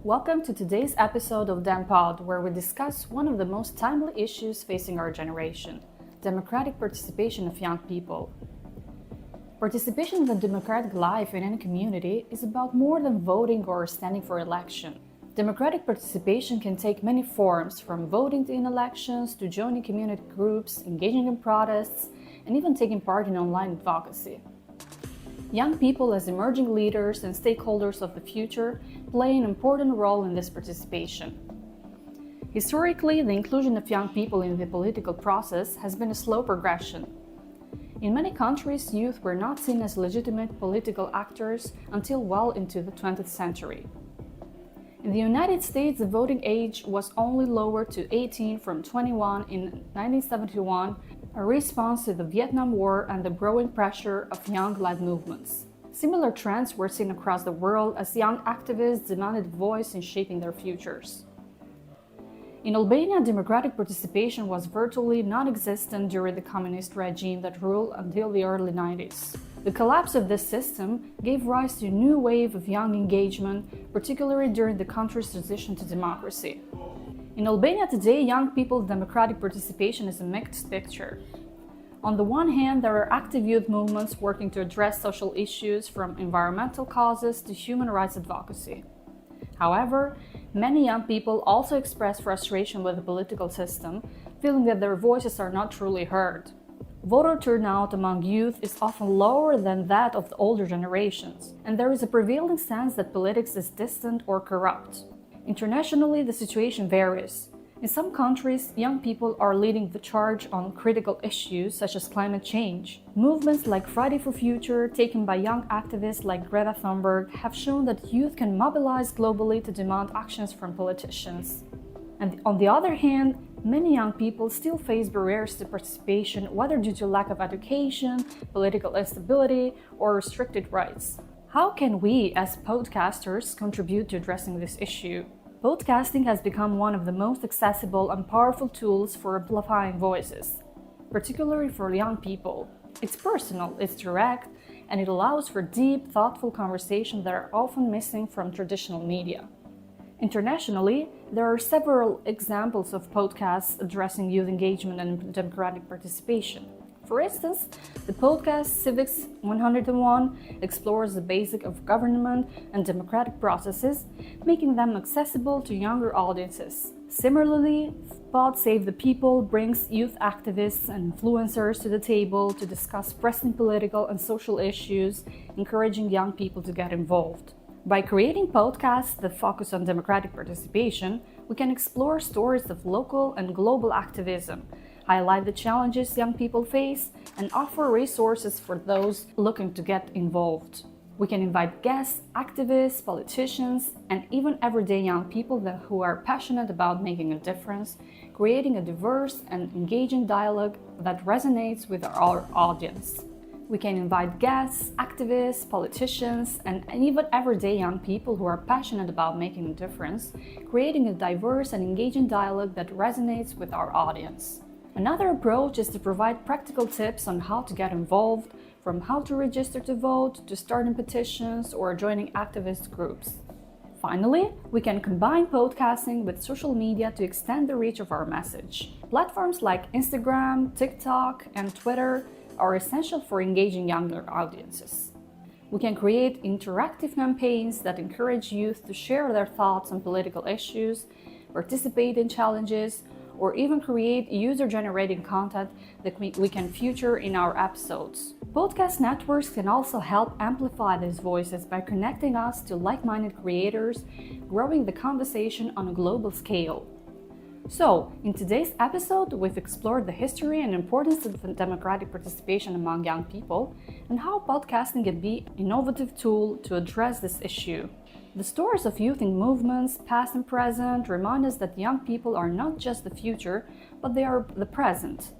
Welcome to today's episode of DemPod, where we discuss one of the most timely issues facing our generation: democratic participation of young people. Participation in the democratic life in any community is about more than voting or standing for election. Democratic participation can take many forms, from voting in elections to joining community groups, engaging in protests, and even taking part in online advocacy. Young people, as emerging leaders and stakeholders of the future, play an important role in this participation. Historically, the inclusion of young people in the political process has been a slow progression. In many countries, youth were not seen as legitimate political actors until well into the 20th century. In the United States, the voting age was only lowered to 18 from 21 in 1971, a response to the Vietnam War and the growing pressure of young-led movements. Similar trends were seen across the world as young activists demanded voice in shaping their futures. In Albania, democratic participation was virtually non-existent during the communist regime that ruled until the early 90s. The collapse of this system gave rise to a new wave of young engagement, particularly during the country's transition to democracy. In Albania today, young people's democratic participation is a mixed picture. On the one hand, there are active youth movements working to address social issues, from environmental causes to human rights advocacy. However, many young people also express frustration with the political system, feeling that their voices are not truly heard. Voter turnout among youth is often lower than that of the older generations, and there is a prevailing sense that politics is distant or corrupt. Internationally, the situation varies. In some countries, young people are leading the charge on critical issues such as climate change. Movements like Friday for Future, taken by young activists like Greta Thunberg, have shown that youth can mobilize globally to demand actions from politicians. And on the other hand, many young people still face barriers to participation, whether due to lack of education, political instability, or restricted rights. How can we, as podcasters, contribute to addressing this issue? Podcasting has become one of the most accessible and powerful tools for amplifying voices, particularly for young people. It's personal, it's direct, and it allows for deep, thoughtful conversations that are often missing from traditional media. Internationally, there are several examples of podcasts addressing youth engagement and democratic participation. For instance, the podcast Civics 101 explores the basics of government and democratic processes, making them accessible to younger audiences. Similarly, Pod Save the People brings youth activists and influencers to the table to discuss pressing political and social issues, encouraging young people to get involved. By creating podcasts that focus on democratic participation, we can explore stories of local and global activism, highlight the challenges young people face, and offer resources for those looking to get involved. We can invite guests, activists, politicians, and even everyday young people who are passionate about making a difference, creating a diverse and engaging dialogue that resonates with our audience. We can invite guests, activists, politicians, and even everyday young people who are passionate about making a difference, creating a diverse and engaging dialogue that resonates with our audience. Another approach is to provide practical tips on how to get involved, from how to register to vote, to starting petitions, or joining activist groups. Finally, we can combine podcasting with social media to extend the reach of our message. Platforms like Instagram, TikTok, and Twitter are essential for engaging younger audiences. We can create interactive campaigns that encourage youth to share their thoughts on political issues, participate in challenges, or even create user-generated content that we can feature in our episodes. Podcast networks can also help amplify these voices by connecting us to like-minded creators, growing the conversation on a global scale. So, in today's episode, we've explored the history and importance of democratic participation among young people, and how podcasting can be an innovative tool to address this issue. The stories of youth in movements, past and present, remind us that young people are not just the future, but they are the present.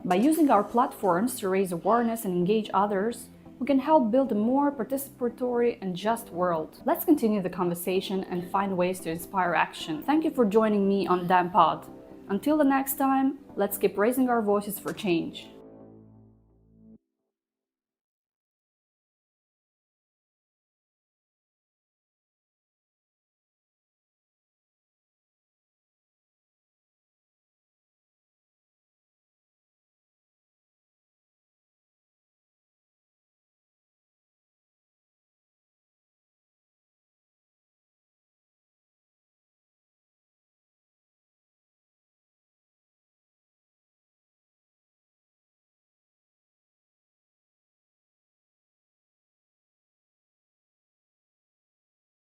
By using our platforms to raise awareness and engage others, we can help build a more participatory and just world. Let's continue the conversation and find ways to inspire action. Thank you for joining me on DemPod. Until the next time, let's keep raising our voices for change.